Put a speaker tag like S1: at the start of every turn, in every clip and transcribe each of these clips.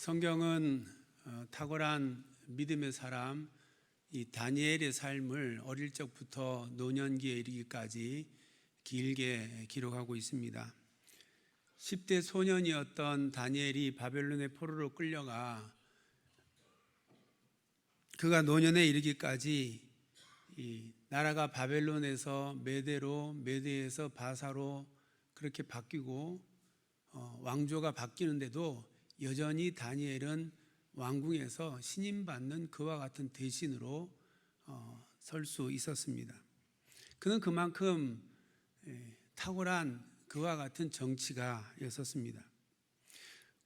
S1: 성경은 탁월한 믿음의 사람 이 다니엘의 삶을 어릴 적부터 노년기에 이르기까지 길게 기록하고 있습니다. 10대 소년이었던 다니엘이 바벨론의 포로로 끌려가 그가 노년에 이르기까지 이 나라가 바벨론에서 메대로, 메대에서 바사로 그렇게 바뀌고 왕조가 바뀌는데도 여전히 다니엘은 왕궁에서 신임받는 그와 같은 대신으로 설 수 있었습니다. 그는 그만큼 탁월한 그와 같은 정치가였었습니다.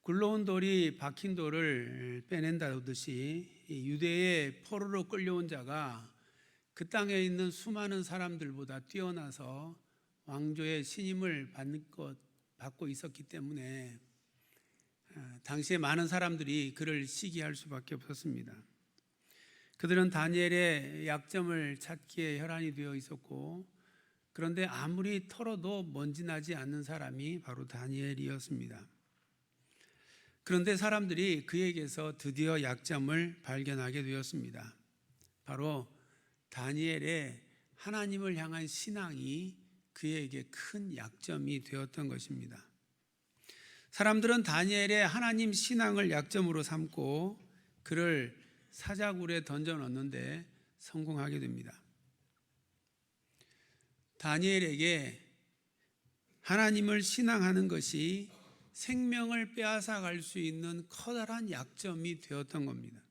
S1: 굴러온 돌이 박힌 돌을 빼낸다듯이 유대의 포로로 끌려온 자가 그 땅에 있는 수많은 사람들보다 뛰어나서 왕조의 신임을 받고 있었기 때문에 당시에 많은 사람들이 그를 시기할 수밖에 없었습니다. 그들은 다니엘의 약점을 찾기에 혈안이 되어 있었고, 그런데 아무리 털어도 먼지 나지 않는 사람이 바로 다니엘이었습니다. 그런데 사람들이 그에게서 드디어 약점을 발견하게 되었습니다. 바로 다니엘의 하나님을 향한 신앙이 그에게 큰 약점이 되었던 것입니다. 사람들은 다니엘의 하나님 신앙을 약점으로 삼고 그를 사자굴에 던져 넣는데 성공하게 됩니다. 다니엘에게 하나님을 신앙하는 것이 생명을 빼앗아 갈 수 있는 커다란 약점이 되었던 겁니다.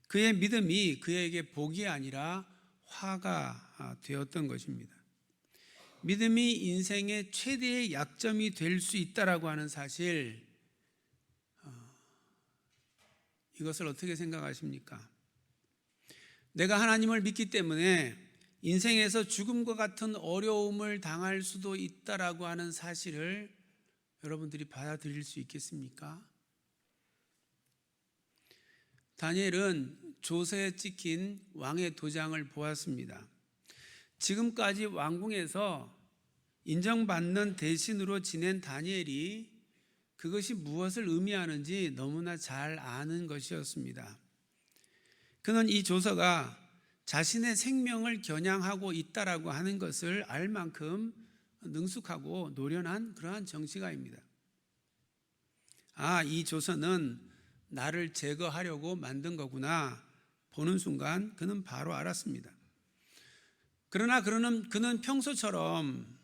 S1: 그의 믿음이 그에게 복이 아니라 화가 되었던 것입니다. 믿음이 인생의 최대의 약점이 될 수 있다라고 하는 사실, 이것을 어떻게 생각하십니까? 내가 하나님을 믿기 때문에 인생에서 죽음과 같은 어려움을 당할 수도 있다라고 하는 사실을 여러분들이 받아들일 수 있겠습니까? 다니엘은 조서에 찍힌 왕의 도장을 보았습니다. 지금까지 왕궁에서 인정받는 대신으로 지낸 다니엘이 그것이 무엇을 의미하는지 너무나 잘 아는 것이었습니다. 그는 이 조서가 자신의 생명을 겨냥하고 있다라고 하는 것을 알 만큼 능숙하고 노련한 그러한 정치가입니다. 이 조서는 나를 제거하려고 만든 거구나 보는 순간 그는 바로 알았습니다. 그러나 그는 평소처럼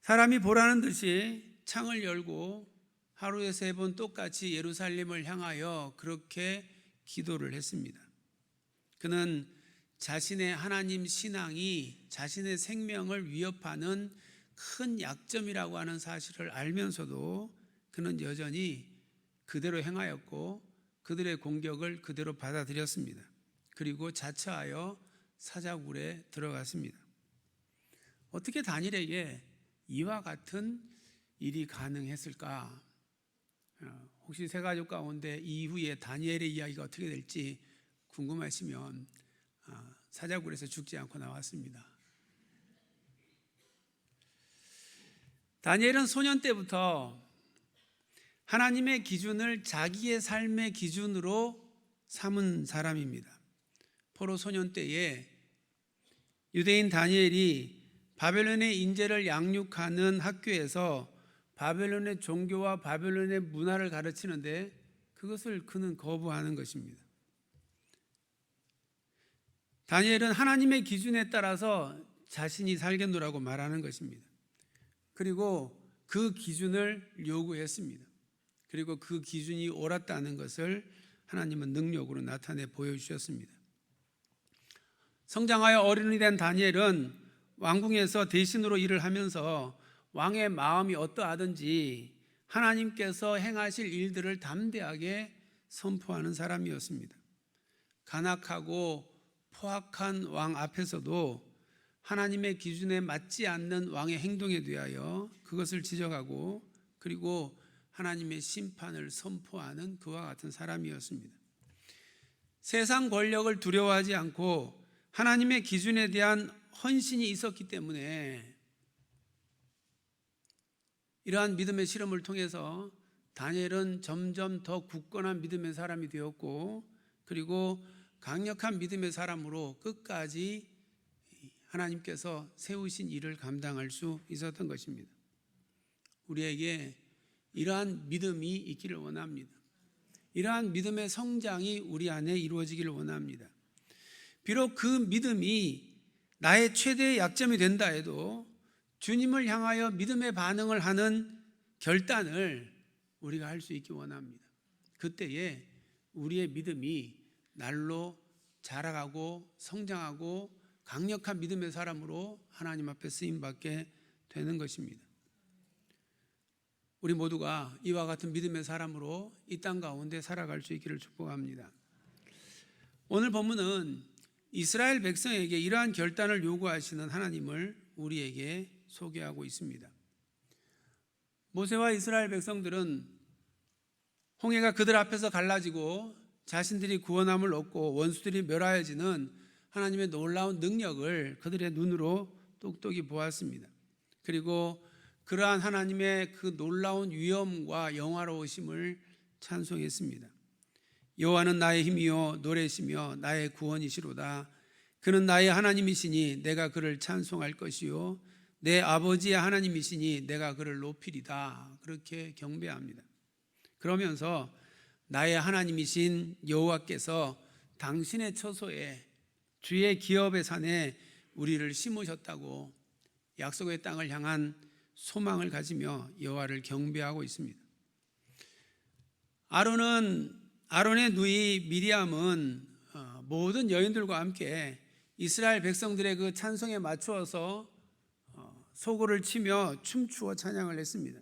S1: 사람이 보라는 듯이 창을 열고 하루에 3번 똑같이 예루살렘을 향하여 그렇게 기도를 했습니다. 그는 자신의 하나님 신앙이 자신의 생명을 위협하는 큰 약점이라고 하는 사실을 알면서도 그는 여전히 그대로 행하였고 그들의 공격을 그대로 받아들였습니다. 그리고 자처하여 사자굴에 들어갔습니다. 어떻게 다니엘에게 이와 같은 일이 가능했을까? 혹시 세 가족 가운데 이후에 다니엘의 이야기가 어떻게 될지 궁금하시면 사자굴에서 죽지 않고 나왔습니다. 다니엘은 소년 때부터 하나님의 기준을 자기의 삶의 기준으로 삼은 사람입니다. 포로 소년 때에 유대인 다니엘이 바벨론의 인재를 양육하는 학교에서 바벨론의 종교와 바벨론의 문화를 가르치는데 그것을 그는 거부하는 것입니다. 다니엘은 하나님의 기준에 따라서 자신이 살겠노라고 말하는 것입니다. 그리고 그 기준을 요구했습니다. 그리고 그 기준이 옳았다는 것을 하나님은 능력으로 나타내 보여주셨습니다. 성장하여 어른이 된 다니엘은 왕궁에서 대신으로 일을 하면서 왕의 마음이 어떠하든지 하나님께서 행하실 일들을 담대하게 선포하는 사람이었습니다. 간악하고 포악한 왕 앞에서도 하나님의 기준에 맞지 않는 왕의 행동에 대하여 그것을 지적하고 그리고 하나님의 심판을 선포하는 그와 같은 사람이었습니다. 세상 권력을 두려워하지 않고 하나님의 기준에 대한 헌신이 있었기 때문에 이러한 믿음의 실험을 통해서 다니엘은 점점 더 굳건한 믿음의 사람이 되었고, 그리고 강력한 믿음의 사람으로 끝까지 하나님께서 세우신 일을 감당할 수 있었던 것입니다. 우리에게 이러한 믿음이 있기를 원합니다. 이러한 믿음의 성장이 우리 안에 이루어지기를 원합니다. 비록 그 믿음이 나의 최대의 약점이 된다 해도 주님을 향하여 믿음의 반응을 하는 결단을 우리가 할 수 있기 원합니다. 그때에 우리의 믿음이 날로 자라가고 성장하고 강력한 믿음의 사람으로 하나님 앞에 쓰임받게 되는 것입니다. 우리 모두가 이와 같은 믿음의 사람으로 이 땅 가운데 살아갈 수 있기를 축복합니다. 오늘 본문은 이스라엘 백성에게 이러한 결단을 요구하시는 하나님을 우리에게 소개하고 있습니다. 모세와 이스라엘 백성들은 홍해가 그들 앞에서 갈라지고 자신들이 구원함을 얻고 원수들이 멸하여지는 하나님의 놀라운 능력을 그들의 눈으로 똑똑히 보았습니다. 그리고 그러한 하나님의 그 놀라운 위엄과 영화로우심을 찬송했습니다. 여호와는 나의 힘이요 노래시며 나의 구원이시로다. 그는 나의 하나님이시니 내가 그를 찬송할 것이요 내 아버지의 하나님이시니 내가 그를 높이리다. 그렇게 경배합니다. 그러면서 나의 하나님이신 여호와께서 당신의 처소에 주의 기업의 산에 우리를 심으셨다고 약속의 땅을 향한 소망을 가지며 여호와를 경배하고 있습니다. 아론의 누이 미리암은 모든 여인들과 함께 이스라엘 백성들의 그 찬송에 맞추어서 소고를 치며 춤추어 찬양을 했습니다.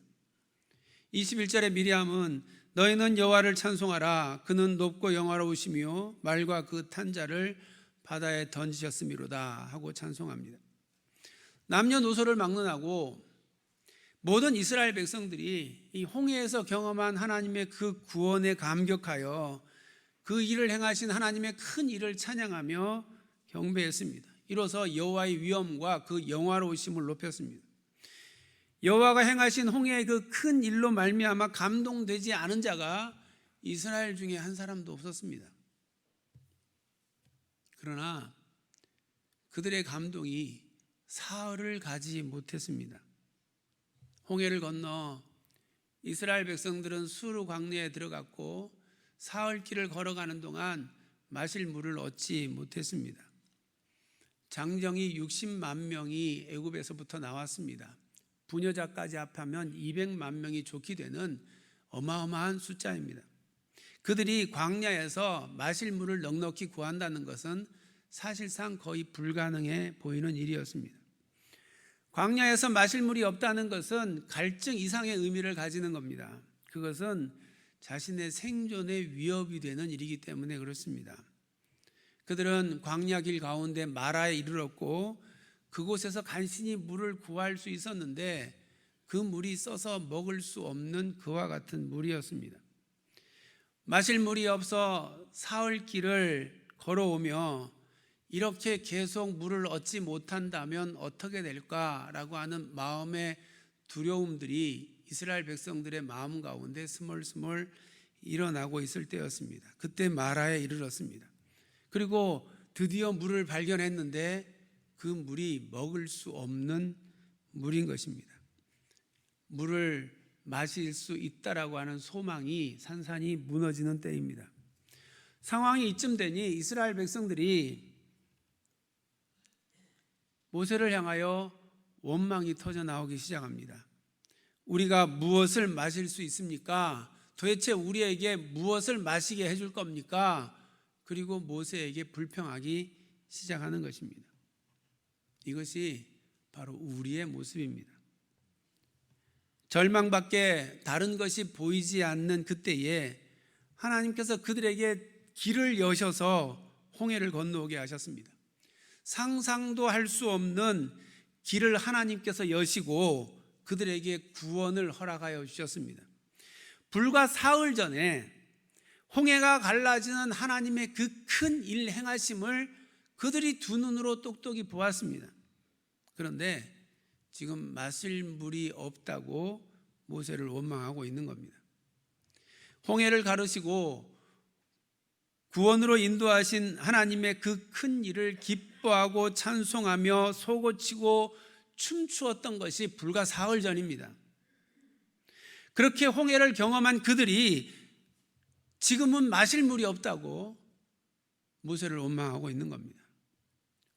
S1: 21절에 미리암은 너희는 여호와를 찬송하라. 그는 높고 영화로우시며 말과 그 탄 자를 바다에 던지셨음이로다 하고 찬송합니다. 남녀노소를 막론하고 모든 이스라엘 백성들이 이 홍해에서 경험한 하나님의 그 구원에 감격하여 그 일을 행하신 하나님의 큰 일을 찬양하며 경배했습니다. 이로써 여호와의 위엄과 그 영화로우심을 높였습니다. 여호와가 행하신 홍해의 그 큰 일로 말미암아 감동되지 않은 자가 이스라엘 중에 한 사람도 없었습니다. 그러나 그들의 감동이 사흘을 가지 못했습니다. 홍해를 건너 이스라엘 백성들은 수르 광야에 들어갔고 사흘 길을 걸어가는 동안 마실 물을 얻지 못했습니다. 장정이 60만 명이 애굽에서부터 나왔습니다. 부녀자까지 합하면 200만 명이 좋게 되는 어마어마한 숫자입니다. 그들이 광야에서 마실 물을 넉넉히 구한다는 것은 사실상 거의 불가능해 보이는 일이었습니다. 광야에서 마실 물이 없다는 것은 갈증 이상의 의미를 가지는 겁니다. 그것은 자신의 생존의 위협이 되는 일이기 때문에 그렇습니다. 그들은 광야 길 가운데 마라에 이르렀고 그곳에서 간신히 물을 구할 수 있었는데 그 물이 써서 먹을 수 없는 그와 같은 물이었습니다. 마실 물이 없어 사흘 길을 걸어오며 이렇게 계속 물을 얻지 못한다면 어떻게 될까라고 하는 마음의 두려움들이 이스라엘 백성들의 마음 가운데 스멀스멀 일어나고 있을 때였습니다. 그때 마라에 이르렀습니다. 그리고 드디어 물을 발견했는데 그 물이 먹을 수 없는 물인 것입니다. 물을 마실 수 있다라고 하는 소망이 산산이 무너지는 때입니다. 상황이 이쯤 되니 이스라엘 백성들이 모세를 향하여 원망이 터져 나오기 시작합니다. 우리가 무엇을 마실 수 있습니까? 도대체 우리에게 무엇을 마시게 해줄 겁니까? 그리고 모세에게 불평하기 시작하는 것입니다. 이것이 바로 우리의 모습입니다. 절망밖에 다른 것이 보이지 않는 그때에 하나님께서 그들에게 길을 여셔서 홍해를 건너오게 하셨습니다. 상상도 할 수 없는 길을 하나님께서 여시고 그들에게 구원을 허락하여 주셨습니다. 불과 사흘 전에 홍해가 갈라지는 하나님의 그 큰 일 행하심을 그들이 두 눈으로 똑똑히 보았습니다. 그런데 지금 마실 물이 없다고 모세를 원망하고 있는 겁니다. 홍해를 가르시고 구원으로 인도하신 하나님의 그 큰 일을 기뻐하고 찬송하며 소고치고 춤추었던 것이 불과 사흘 전입니다. 그렇게 홍해를 경험한 그들이 지금은 마실 물이 없다고 모세를 원망하고 있는 겁니다.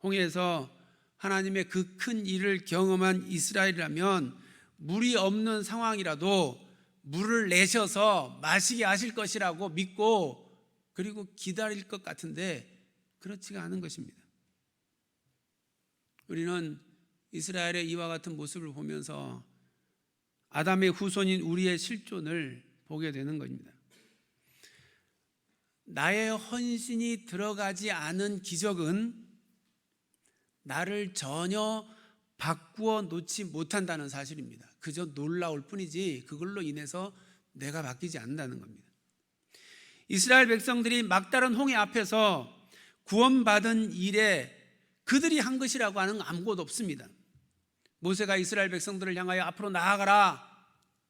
S1: 홍해에서 하나님의 그 큰 일을 경험한 이스라엘이라면 물이 없는 상황이라도 물을 내셔서 마시게 하실 것이라고 믿고 그리고 기다릴 것 같은데 그렇지가 않은 것입니다. 우리는 이스라엘의 이와 같은 모습을 보면서 아담의 후손인 우리의 실존을 보게 되는 겁니다. 나의 헌신이 들어가지 않은 기적은 나를 전혀 바꾸어 놓지 못한다는 사실입니다. 그저 놀라울 뿐이지 그걸로 인해서 내가 바뀌지 않는다는 겁니다. 이스라엘 백성들이 막다른 홍해 앞에서 구원받은 일에 그들이 한 것이라고 하는 아무것도 없습니다. 모세가 이스라엘 백성들을 향하여 앞으로 나아가라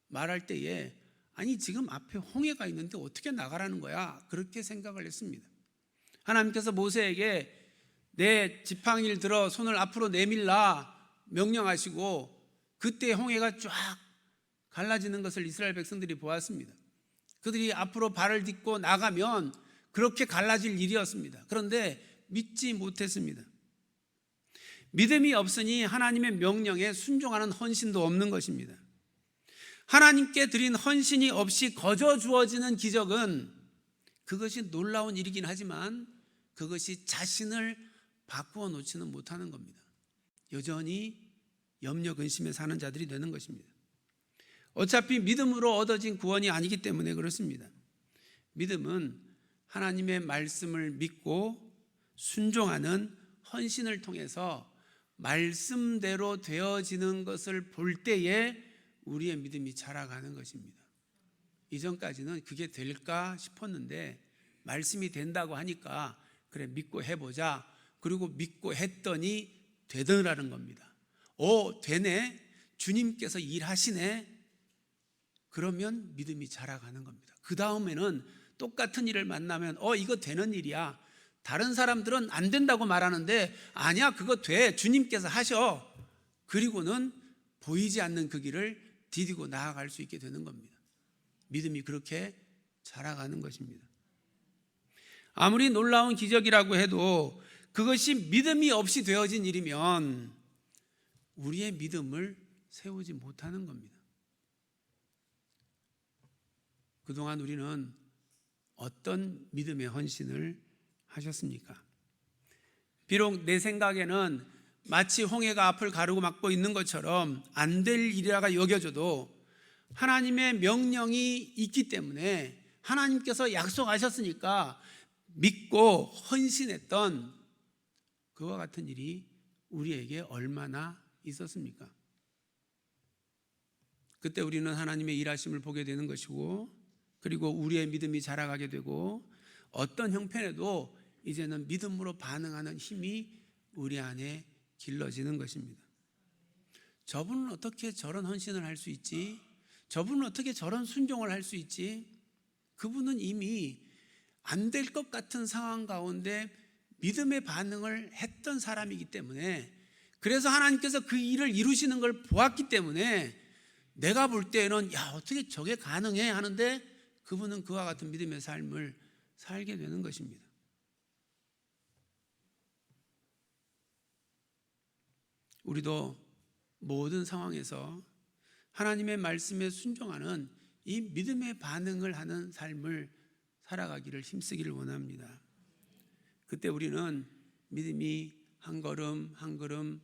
S1: 말할 때에 아니 지금 앞에 홍해가 있는데 어떻게 나가라는 거야? 그렇게 생각을 했습니다. 하나님께서 모세에게 내 지팡이를 들어 손을 앞으로 내밀라 명령하시고 그때 홍해가 쫙 갈라지는 것을 이스라엘 백성들이 보았습니다. 그들이 앞으로 발을 딛고 나가면 그렇게 갈라질 일이었습니다. 그런데 믿지 못했습니다. 믿음이 없으니 하나님의 명령에 순종하는 헌신도 없는 것입니다. 하나님께 드린 헌신이 없이 거저 주어지는 기적은 그것이 놀라운 일이긴 하지만 그것이 자신을 바꾸어 놓지는 못하는 겁니다. 여전히 염려 근심에 사는 자들이 되는 것입니다. 어차피 믿음으로 얻어진 구원이 아니기 때문에 그렇습니다. 믿음은 하나님의 말씀을 믿고 순종하는 헌신을 통해서 말씀대로 되어지는 것을 볼 때에 우리의 믿음이 자라가는 것입니다. 이전까지는 그게 될까 싶었는데 말씀이 된다고 하니까 그래 믿고 해보자. 그리고 믿고 했더니 되더라는 겁니다. 되네. 주님께서 일하시네. 그러면 믿음이 자라가는 겁니다. 그 다음에는 똑같은 일을 만나면 이거 되는 일이야. 다른 사람들은 안 된다고 말하는데 아니야 그거 돼. 주님께서 하셔. 그리고는 보이지 않는 그 길을 디디고 나아갈 수 있게 되는 겁니다. 믿음이 그렇게 자라가는 것입니다. 아무리 놀라운 기적이라고 해도 그것이 믿음이 없이 되어진 일이면 우리의 믿음을 세우지 못하는 겁니다. 그동안 우리는 어떤 믿음의 헌신을 하셨습니까? 비록 내 생각에는 마치 홍해가 앞을 가르고 막고 있는 것처럼 안 될 일이라고 여겨져도 하나님의 명령이 있기 때문에 하나님께서 약속하셨으니까 믿고 헌신했던 그와 같은 일이 우리에게 얼마나 있었습니까? 그때 우리는 하나님의 일하심을 보게 되는 것이고 그리고 우리의 믿음이 자라가게 되고 어떤 형편에도 이제는 믿음으로 반응하는 힘이 우리 안에 길러지는 것입니다. 저분은 어떻게 저런 헌신을 할 수 있지? 저분은 어떻게 저런 순종을 할 수 있지? 그분은 이미 안 될 것 같은 상황 가운데 믿음의 반응을 했던 사람이기 때문에 그래서 하나님께서 그 일을 이루시는 걸 보았기 때문에 내가 볼 때에는 어떻게 저게 가능해 하는데 그분은 그와 같은 믿음의 삶을 살게 되는 것입니다. 우리도 모든 상황에서 하나님의 말씀에 순종하는 이 믿음의 반응을 하는 삶을 살아가기를 힘쓰기를 원합니다. 그때 우리는 믿음이 한 걸음 한 걸음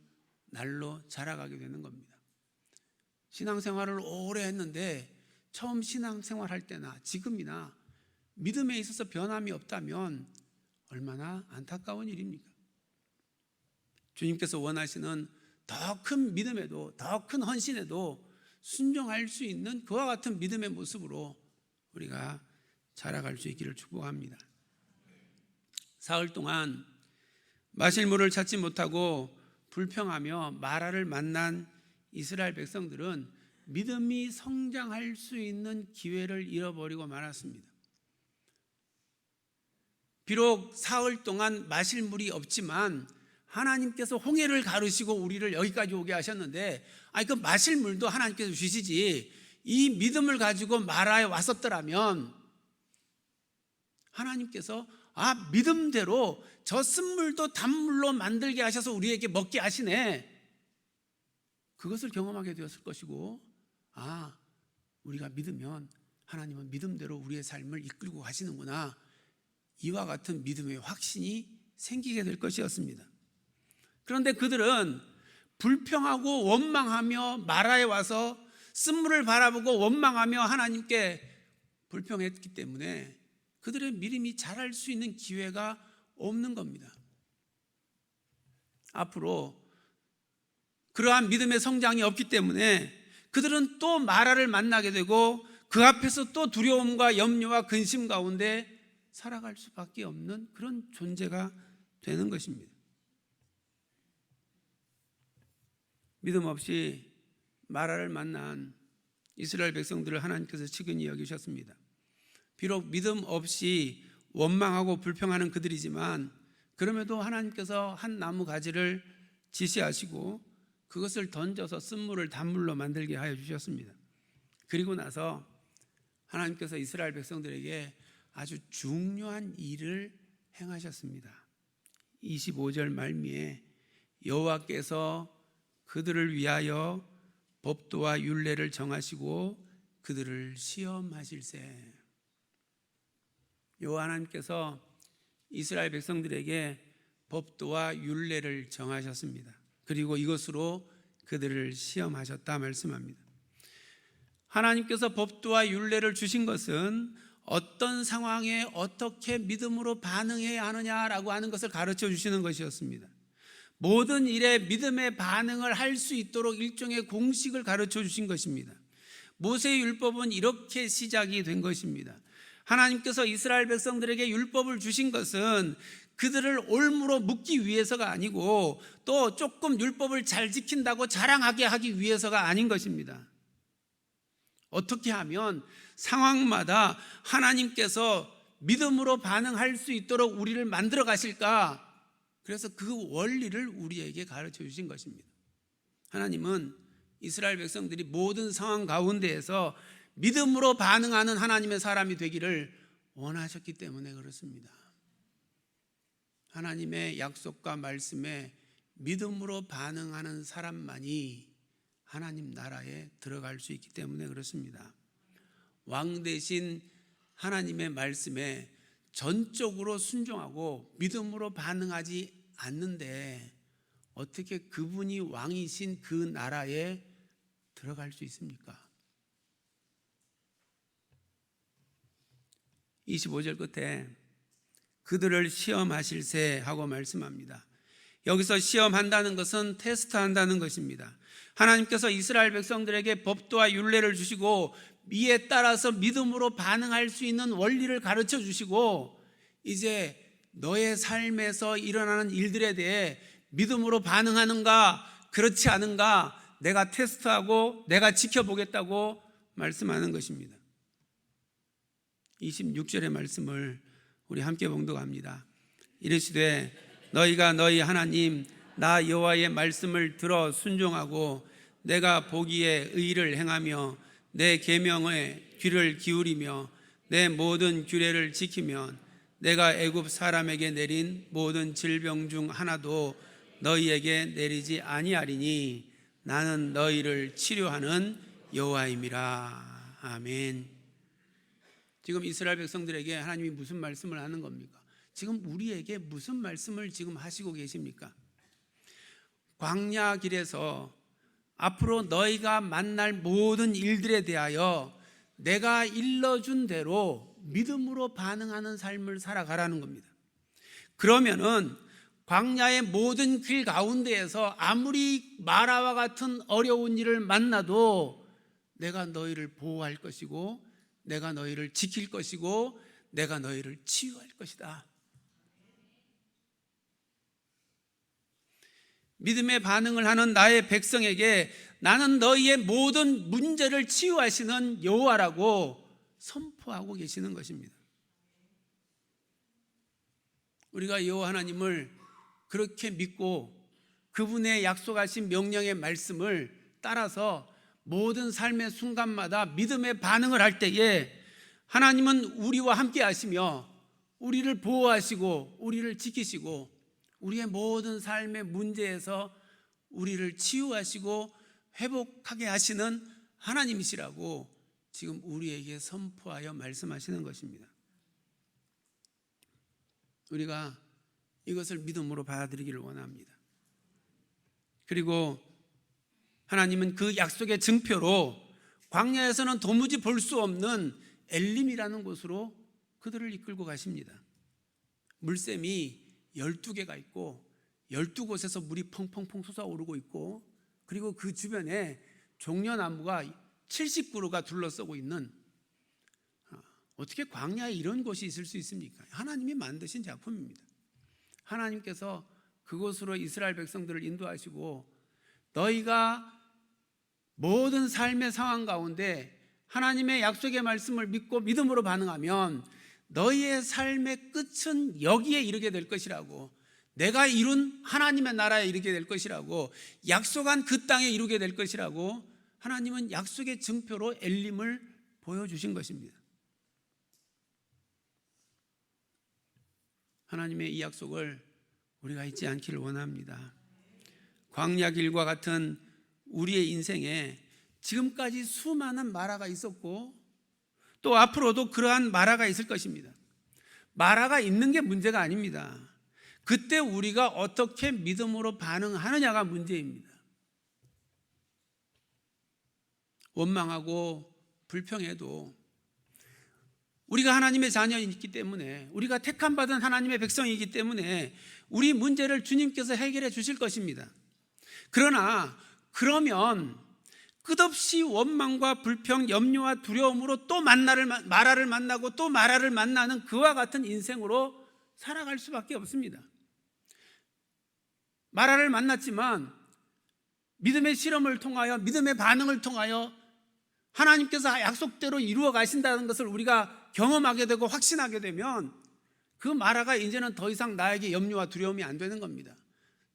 S1: 날로 자라가게 되는 겁니다. 신앙생활을 오래 했는데 처음 신앙생활할 때나 지금이나 믿음에 있어서 변함이 없다면 얼마나 안타까운 일입니까? 주님께서 원하시는 더 큰 믿음에도 더 큰 헌신에도 순종할 수 있는 그와 같은 믿음의 모습으로 우리가 자라갈 수 있기를 축복합니다. 사흘 동안 마실 물을 찾지 못하고 불평하며 마라를 만난 이스라엘 백성들은 믿음이 성장할 수 있는 기회를 잃어버리고 말았습니다. 비록 사흘 동안 마실 물이 없지만 하나님께서 홍해를 가르시고 우리를 여기까지 오게 하셨는데, 그 마실 물도 하나님께서 주시지, 이 믿음을 가지고 마라에 왔었더라면 하나님께서 믿음대로 저 쓴물도 단물로 만들게 하셔서 우리에게 먹게 하시네, 그것을 경험하게 되었을 것이고, 우리가 믿으면 하나님은 믿음대로 우리의 삶을 이끌고 가시는구나, 이와 같은 믿음의 확신이 생기게 될 것이었습니다. 그런데 그들은 불평하고 원망하며 마라에 와서 쓴물을 바라보고 원망하며 하나님께 불평했기 때문에 그들의 믿음이 자랄 수 있는 기회가 없는 겁니다. 앞으로 그러한 믿음의 성장이 없기 때문에 그들은 또 마라를 만나게 되고 그 앞에서 또 두려움과 염려와 근심 가운데 살아갈 수밖에 없는 그런 존재가 되는 것입니다. 믿음 없이 마라를 만난 이스라엘 백성들을 하나님께서 측은히 여기셨습니다. 비록 믿음 없이 원망하고 불평하는 그들이지만 그럼에도 하나님께서 한 나무 가지를 지시하시고 그것을 던져서 쓴물을 단물로 만들게 하여 주셨습니다. 그리고 나서 하나님께서 이스라엘 백성들에게 아주 중요한 일을 행하셨습니다. 25절 말미에 여호와께서 그들을 위하여 법도와 율례를 정하시고 그들을 시험하실세. 여호와 하나님께서 이스라엘 백성들에게 법도와 율례를 정하셨습니다. 그리고 이것으로 그들을 시험하셨다 말씀합니다. 하나님께서 법도와 율례를 주신 것은 어떤 상황에 어떻게 믿음으로 반응해야 하느냐라고 하는 것을 가르쳐 주시는 것이었습니다. 모든 일에 믿음의 반응을 할 수 있도록 일종의 공식을 가르쳐 주신 것입니다. 모세의 율법은 이렇게 시작이 된 것입니다. 하나님께서 이스라엘 백성들에게 율법을 주신 것은 그들을 올무로 묶기 위해서가 아니고 또 조금 율법을 잘 지킨다고 자랑하게 하기 위해서가 아닌 것입니다. 어떻게 하면 상황마다 하나님께서 믿음으로 반응할 수 있도록 우리를 만들어 가실까? 그래서 그 원리를 우리에게 가르쳐 주신 것입니다. 하나님은 이스라엘 백성들이 모든 상황 가운데에서 믿음으로 반응하는 하나님의 사람이 되기를 원하셨기 때문에 그렇습니다. 하나님의 약속과 말씀에 믿음으로 반응하는 사람만이 하나님 나라에 들어갈 수 있기 때문에 그렇습니다. 왕 대신 하나님의 말씀에 전적으로 순종하고 믿음으로 반응하지 않는데 어떻게 그분이 왕이신 그 나라에 들어갈 수 있습니까? 25절 끝에 그들을 시험하실세 하고 말씀합니다. 여기서 시험한다는 것은 테스트한다는 것입니다. 하나님께서 이스라엘 백성들에게 법도와 율례를 주시고 이에 따라서 믿음으로 반응할 수 있는 원리를 가르쳐 주시고 이제 너의 삶에서 일어나는 일들에 대해 믿음으로 반응하는가 그렇지 않은가 내가 테스트하고 내가 지켜보겠다고 말씀하는 것입니다. 26절의 말씀을 우리 함께 봉독합니다. 이르시되 너희가 너희 하나님 나 여호와의 말씀을 들어 순종하고 내가 보기에 의를 행하며 내 계명에 귀를 기울이며 내 모든 규례를 지키면 내가 애굽 사람에게 내린 모든 질병 중 하나도 너희에게 내리지 아니하리니 나는 너희를 치료하는 여호와임이라. 아멘. 지금 이스라엘 백성들에게 하나님이 무슨 말씀을 하는 겁니까? 지금 우리에게 무슨 말씀을 지금 하시고 계십니까? 광야 길에서 앞으로 너희가 만날 모든 일들에 대하여 내가 일러준 대로 믿음으로 반응하는 삶을 살아가라는 겁니다. 그러면은 광야의 모든 길 가운데에서 아무리 마라와 같은 어려운 일을 만나도 내가 너희를 보호할 것이고 내가 너희를 지킬 것이고 내가 너희를 치유할 것이다. 믿음의 반응을 하는 나의 백성에게 나는 너희의 모든 문제를 치유하시는 여호와라고 선포하고 계시는 것입니다. 우리가 여호와 하나님을 그렇게 믿고 그분의 약속하신 명령의 말씀을 따라서 모든 삶의 순간마다 믿음의 반응을 할 때에 하나님은 우리와 함께 하시며 우리를 보호하시고 우리를 지키시고 우리의 모든 삶의 문제에서 우리를 치유하시고 회복하게 하시는 하나님이시라고 지금 우리에게 선포하여 말씀하시는 것입니다. 우리가 이것을 믿음으로 받아들이기를 원합니다. 그리고 하나님은 그 약속의 증표로 광야에서는 도무지 볼 수 없는 엘림이라는 곳으로 그들을 이끌고 가십니다. 물샘이 12개가 있고 12곳에서 물이 펑펑펑 솟아오르고 있고 그리고 그 주변에 종려나무가 70그루가 둘러싸고 있는, 어떻게 광야에 이런 곳이 있을 수 있습니까? 하나님이 만드신 작품입니다. 하나님께서 그곳으로 이스라엘 백성들을 인도하시고 너희가 모든 삶의 상황 가운데 하나님의 약속의 말씀을 믿고 믿음으로 반응하면 너희의 삶의 끝은 여기에 이르게 될 것이라고, 내가 이룬 하나님의 나라에 이르게 될 것이라고, 약속한 그 땅에 이르게 될 것이라고 하나님은 약속의 증표로 엘림을 보여주신 것입니다. 하나님의 이 약속을 우리가 잊지 않기를 원합니다. 광야 길과 같은 우리의 인생에 지금까지 수많은 마라가 있었고 또 앞으로도 그러한 마라가 있을 것입니다. 마라가 있는 게 문제가 아닙니다. 그때 우리가 어떻게 믿음으로 반응하느냐가 문제입니다. 원망하고 불평해도 우리가 하나님의 자녀이기 때문에, 우리가 택함받은 하나님의 백성이기 때문에 우리 문제를 주님께서 해결해 주실 것입니다. 그러나 그러면 끝없이 원망과 불평, 염려와 두려움으로 또 마라를 만나고 또 마라를 만나는 그와 같은 인생으로 살아갈 수밖에 없습니다. 마라를 만났지만 믿음의 실험을 통하여, 믿음의 반응을 통하여 하나님께서 약속대로 이루어 가신다는 것을 우리가 경험하게 되고 확신하게 되면 그 마라가 이제는 더 이상 나에게 염려와 두려움이 안 되는 겁니다.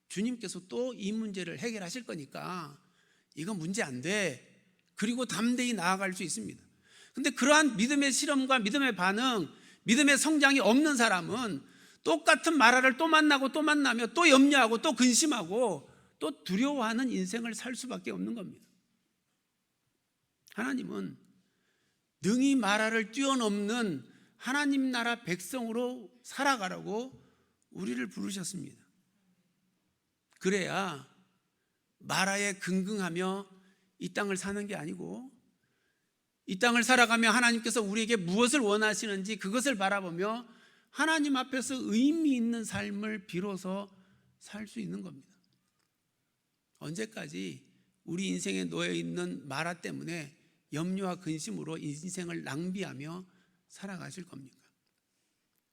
S1: 주님께서 또 이 문제를 해결하실 거니까 이거 문제 안 돼. 그리고 담대히 나아갈 수 있습니다. 근데 그러한 믿음의 실험과 믿음의 반응, 믿음의 성장이 없는 사람은 똑같은 마라를 또 만나고 또 만나며 또 염려하고 또 근심하고 또 두려워하는 인생을 살 수밖에 없는 겁니다. 하나님은 능히 마라를 뛰어넘는 하나님 나라 백성으로 살아가라고 우리를 부르셨습니다. 그래야 마라에 긍긍하며 이 땅을 사는 게 아니고 이 땅을 살아가며 하나님께서 우리에게 무엇을 원하시는지 그것을 바라보며 하나님 앞에서 의미 있는 삶을 비로소 살 수 있는 겁니다. 언제까지 우리 인생에 놓여 있는 마라 때문에 염려와 근심으로 인생을 낭비하며 살아가실 겁니까?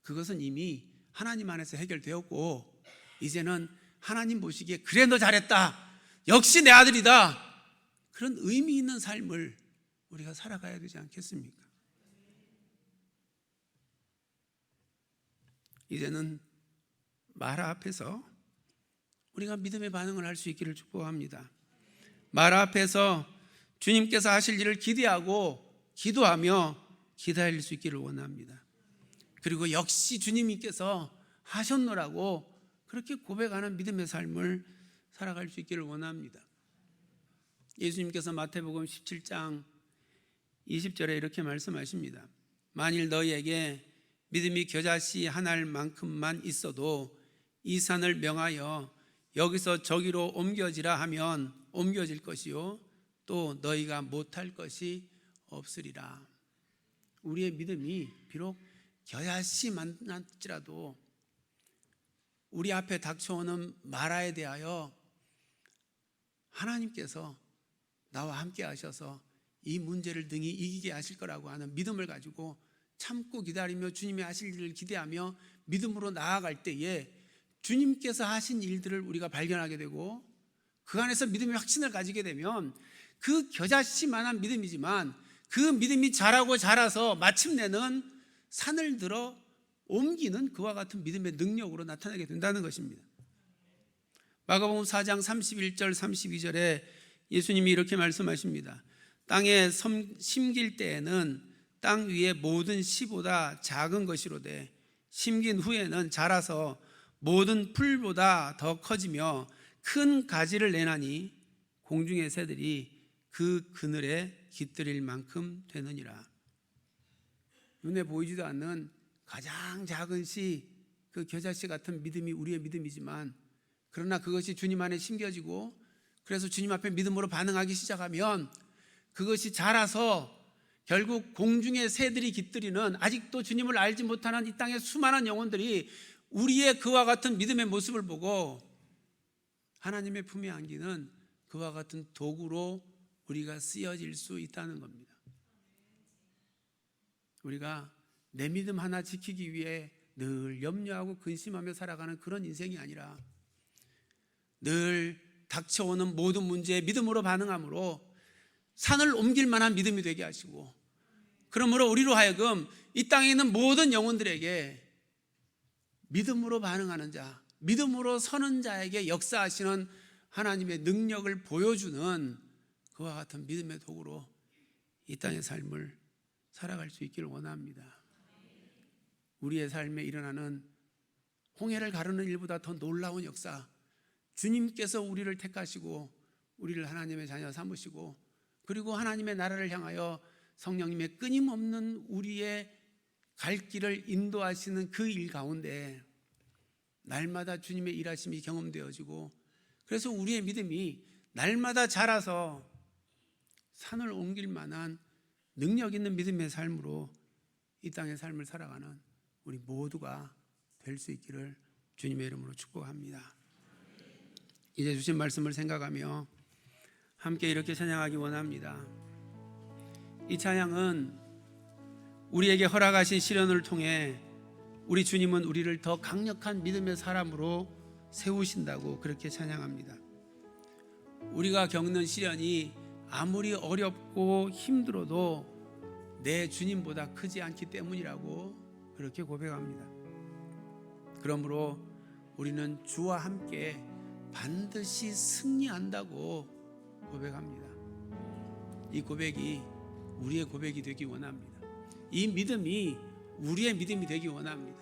S1: 그것은 이미 하나님 안에서 해결되었고 이제는 하나님 보시기에 그래 너 잘했다, 역시 내 아들이다, 그런 의미 있는 삶을 우리가 살아가야 되지 않겠습니까? 이제는 마라 앞에서 우리가 믿음의 반응을 할 수 있기를 축복합니다. 마라 앞에서 주님께서 하실 일을 기대하고 기도하며 기다릴 수 있기를 원합니다. 그리고 역시 주님께서 하셨노라고 그렇게 고백하는 믿음의 삶을 살아갈 수 있기를 원합니다. 예수님께서 마태복음 17장 20절에 이렇게 말씀하십니다. 만일 너희에게 믿음이 겨자씨 한 알만큼만 있어도 이 산을 명하여 여기서 저기로 옮겨지라 하면 옮겨질 것이요 또 너희가 못할 것이 없으리라. 우리의 믿음이 비록 겨자씨만 할지라도 우리 앞에 닥쳐오는 마라에 대하여 하나님께서 나와 함께 하셔서 이 문제를 능히 이기게 하실 거라고 하는 믿음을 가지고 참고 기다리며 주님이 하실 일을 기대하며 믿음으로 나아갈 때에 주님께서 하신 일들을 우리가 발견하게 되고 그 안에서 믿음의 확신을 가지게 되면 그 겨자씨만한 믿음이지만 그 믿음이 자라서 마침내는 산을 들어 옮기는 그와 같은 믿음의 능력으로 나타나게 된다는 것입니다. 마가복음 4장 31절 32절에 예수님이 이렇게 말씀하십니다. 땅에 심길 때에는 땅 위의 모든 씨보다 작은 것이로되 심긴 후에는 자라서 모든 풀보다 더 커지며 큰 가지를 내나니 공중의 새들이 그 그늘에 깃들일 만큼 되느니라. 눈에 보이지도 않는 가장 작은 씨, 그 겨자씨 같은 믿음이 우리의 믿음이지만 그러나 그것이 주님 안에 심겨지고 그래서 주님 앞에 믿음으로 반응하기 시작하면 그것이 자라서 결국 공중의 새들이 깃들이는 아직도 주님을 알지 못하는 이 땅의 수많은 영혼들이 우리의 그와 같은 믿음의 모습을 보고 하나님의 품에 안기는 그와 같은 도구로 우리가 쓰여질 수 있다는 겁니다. 우리가 내 믿음 하나 지키기 위해 늘 염려하고 근심하며 살아가는 그런 인생이 아니라 늘 닥쳐오는 모든 문제에 믿음으로 반응함으로 산을 옮길 만한 믿음이 되게 하시고 그러므로 우리로 하여금 이 땅에 있는 모든 영혼들에게 믿음으로 반응하는 자, 믿음으로 서는 자에게 역사하시는 하나님의 능력을 보여주는 그와 같은 믿음의 도구로 이 땅의 삶을 살아갈 수 있기를 원합니다. 우리의 삶에 일어나는 홍해를 가르는 일보다 더 놀라운 역사, 주님께서 우리를 택하시고 우리를 하나님의 자녀 삼으시고 그리고 하나님의 나라를 향하여 성령님의 끊임없는 우리의 갈 길을 인도하시는 그 일 가운데 날마다 주님의 일하심이 경험되어지고 그래서 우리의 믿음이 날마다 자라서 산을 옮길 만한 능력 있는 믿음의 삶으로 이 땅의 삶을 살아가는 우리 모두가 될 수 있기를 주님의 이름으로 축복합니다. 이제 주신 말씀을 생각하며 함께 이렇게 찬양하기 원합니다. 이 찬양은 우리에게 허락하신 시련을 통해 우리 주님은 우리를 더 강력한 믿음의 사람으로 세우신다고 그렇게 찬양합니다. 우리가 겪는 시련이 아무리 어렵고 힘들어도 내 주님보다 크지 않기 때문이라고 그렇게 고백합니다. 그러므로 우리는 주와 함께 반드시 승리한다고 고백합니다. 이 고백이 우리의 고백이 되기 원합니다. 이 믿음이 우리의 믿음이 되기 원합니다.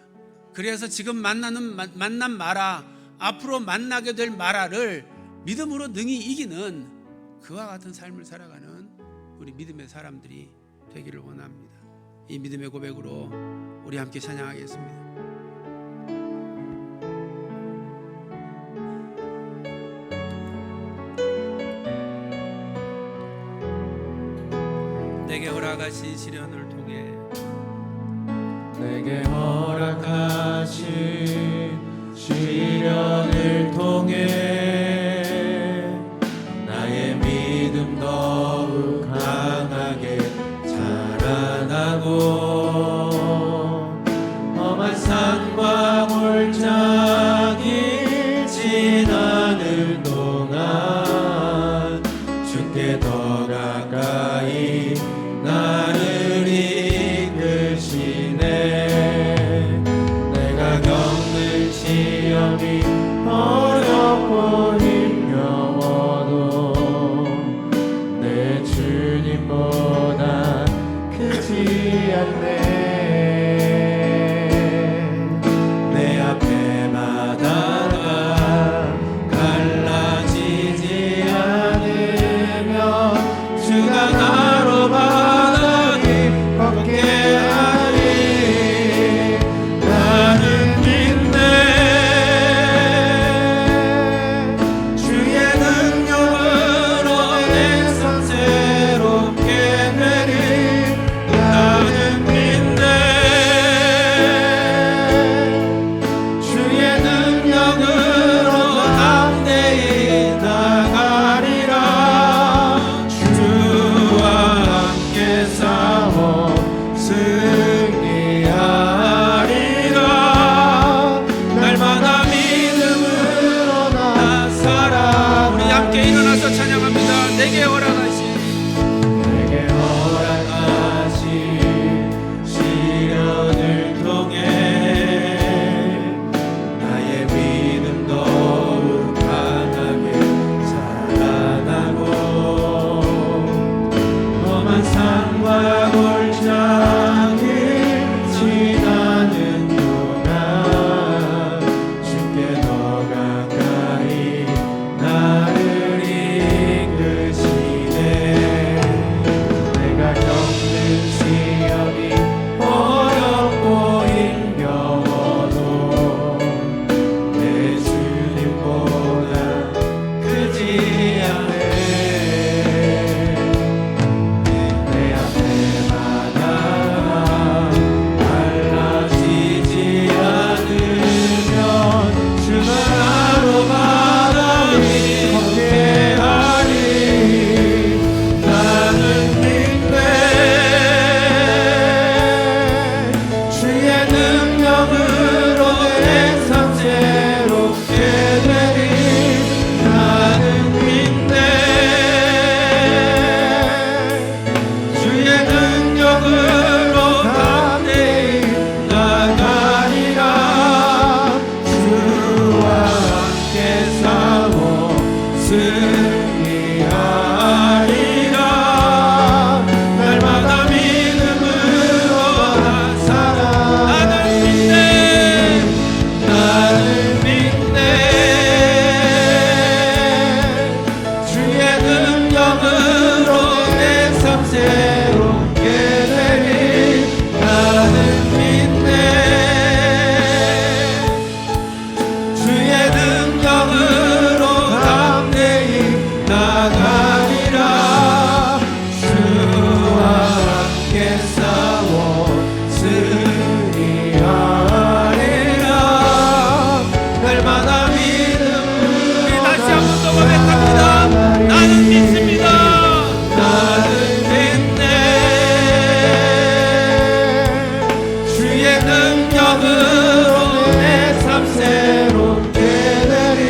S1: 그래서 지금 만난 마라, 앞으로 만나게 될 마라를 믿음으로 능히 이기는 그와 같은 삶을 살아가는 우리 믿음의 사람들이 되기를 원합니다. 이 믿음의 고백으로 우리 함께 찬양하겠습니다. 내게 허락하신 시련을 통해
S2: 내게 허락하신 시련을 통해 나의 믿음 더욱 강하게 자라나고 험한 산과 골짜기 지나는 동안 주께 더 가까이 나를 이끄시네. 내가 겪는 시험이 어렵고 힘겨워도 내 주님보다 크지 않네. 내 앞에 바다가 갈라지지 않으면 주가 나로 바다를 걷게 하리.
S1: 주의 능력으로
S2: 내 삶 새롭게 되리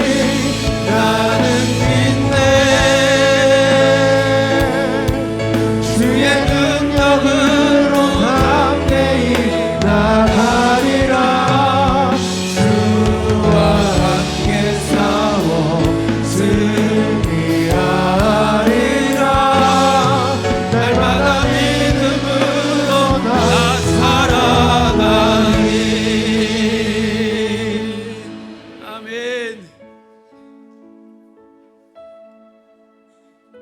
S2: 나는 믿네 주의 능력으로 담대히 나가리라 주와 함께 싸워 승리하리라 날마다 믿음으로 나 살아가리
S1: 아멘.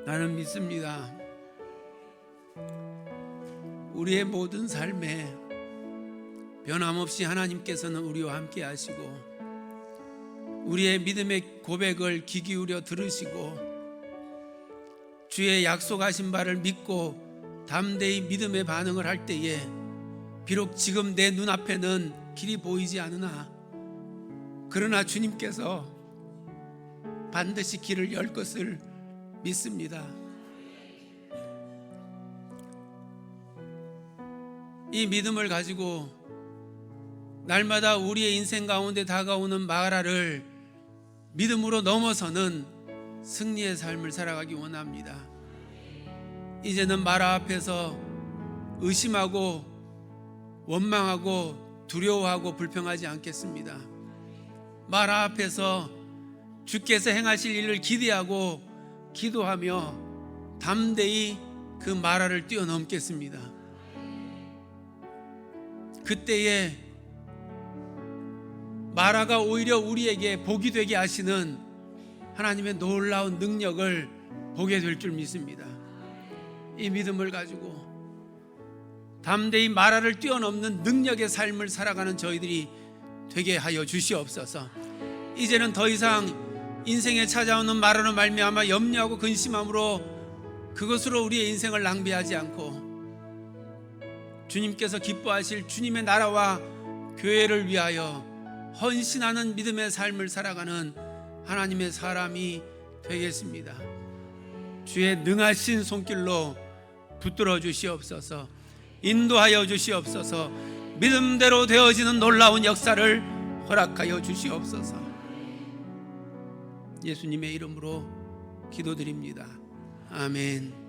S1: 나는 믿습니다. 우리의 모든 삶에 변함없이 하나님께서는 우리와 함께 하시고 우리의 믿음의 고백을 귀 기울여 들으시고 주의 약속하신 바를 믿고 담대히 믿음의 반응을 할 때에 비록 지금 내 눈앞에는 길이 보이지 않으나 그러나 주님께서 반드시 길을 열 것을 믿습니다. 이 믿음을 가지고 날마다 우리의 인생 가운데 다가오는 마라를 믿음으로 넘어서는 승리의 삶을 살아가기 원합니다. 이제는 마라 앞에서 의심하고 원망하고 두려워하고 불평하지 않겠습니다. 마라 앞에서 주께서 행하실 일을 기대하고 기도하며 담대히 그 마라를 뛰어넘겠습니다. 그때에 마라가 오히려 우리에게 복이 되게 하시는 하나님의 놀라운 능력을 보게 될 줄 믿습니다. 이 믿음을 가지고 담대히 마라를 뛰어넘는 능력의 삶을 살아가는 저희들이 되게 하여 주시옵소서. 이제는 더 이상 인생에 찾아오는 마라로 말미암아 염려하고 근심함으로 그것으로 우리의 인생을 낭비하지 않고 주님께서 기뻐하실 주님의 나라와 교회를 위하여 헌신하는 믿음의 삶을 살아가는 하나님의 사람이 되겠습니다. 주의 능하신 손길로 붙들어 주시옵소서. 인도하여 주시옵소서. 믿음대로 되어지는 놀라운 역사를 허락하여 주시옵소서. 예수님의 이름으로 기도드립니다. 아멘.